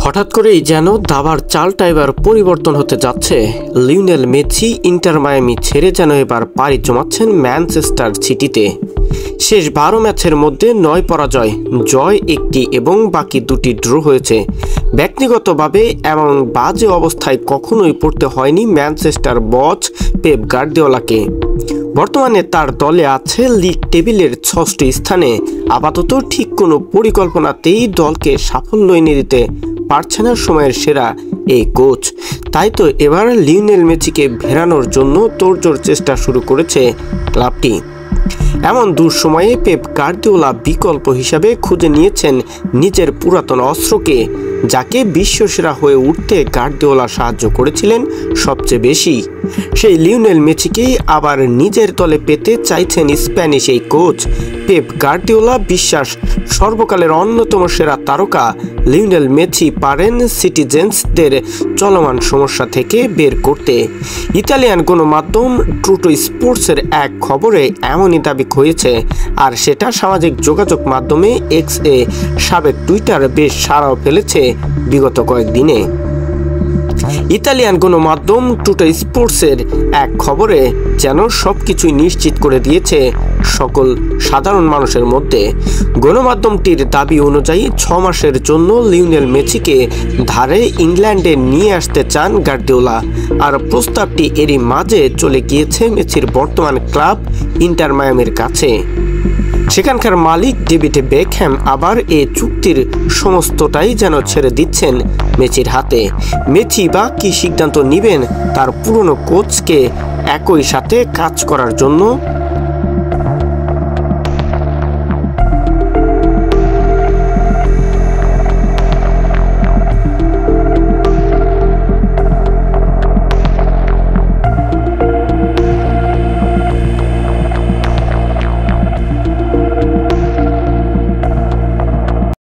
হঠাৎ করেই যেন দাবার চালটা এবার পরিবর্তন হতে যাচ্ছে। লিওনেল মেসি ইন্টার মায়ামি ছেড়ে যেন এবার পাড়ি জমাচ্ছেন ম্যানচেস্টার সিটিতে। শেষ 12 ম্যাচের মধ্যে 9 পরাজয়, জয় 1টি এবং বাকি 2টি ড্র হয়েছে। ব্যক্তিগতভাবে এমন বাজে অবস্থায় কখনোই পড়তে হয়নি ম্যানচেস্টার বস পেপ গার্দিওলাকে। বর্তমানে তার দলে আছে লিগ টেবিলের 6টি স্থানে। আপাতত ঠিক কোনো পরিকল্পনাতেই দলকে সাফল্য এনে দিতে পারছে না সময়ের সেরা এই কোচ। তাই তো এবার লিওনেল মেসিকে ফেরানোর জন্য তোড়জোড় চেষ্টা শুরু করেছে ক্লাবটি। এমন দুঃসময়ে পেপ গার্দিওলা বিকল্প হিসাবে খুঁজে নিয়েছেন নিজের পুরাতন অস্ত্রকে, যাকে বিশ্বসেরা হয়ে উঠতে গার্দিওলা সাহায্য করেছিলেন সবচেয়ে বেশি। সেই লিওনেল মেসিকেই আবার নিজের দলে পেতে চাইছেন স্প্যানিশ এই কোচ। পেপ গার্দিওলা বিশ্বাস, সর্বকালের অন্যতম সেরা তারকা লিওনেল মেসি পারেন সিটিজেন্সদের চলমান সমস্যা থেকে বের করতে। ইতালিয়ান গণমাধ্যম ট্রুটো স্পোর্টসের এক খবরে এমনই দাবি হয়েছে, আর সেটা সামাজিক যোগাযোগ মাধ্যমে এক্স এ সাবেক টুইটার বেশ সাড়াও ফেলেছে বিগত কয়েকদিনে। ইতালিয়ান গণমাধ্যম টুটো স্পোর্টসের এক খবরে যেন সবকিছুই নিশ্চিত করে দিয়েছে সকল সাধারণ মানুষের মধ্যে। গণমাধ্যমটির দাবি অনুযায়ী 6 মাসের জন্য লিওনেল মেসিকে ধারে ইংল্যান্ডে নিয়ে আসতে চান গার্দিওলা, আর প্রস্তাবটি এরই মাঝে চলে গিয়েছে মেসির বর্তমান ক্লাব ইন্টার মায়ামির কাছে। সেখানকার মালিক ডেভিড বেকহ্যাম আবার এই চুক্তির সমস্তটাই যেন ছেড়ে দিচ্ছেন মেসির হাতে। মেসি বা কি সিদ্ধান্ত নেবেন তার পুরনো কোচকে একই সাথে কাজ করার জন্য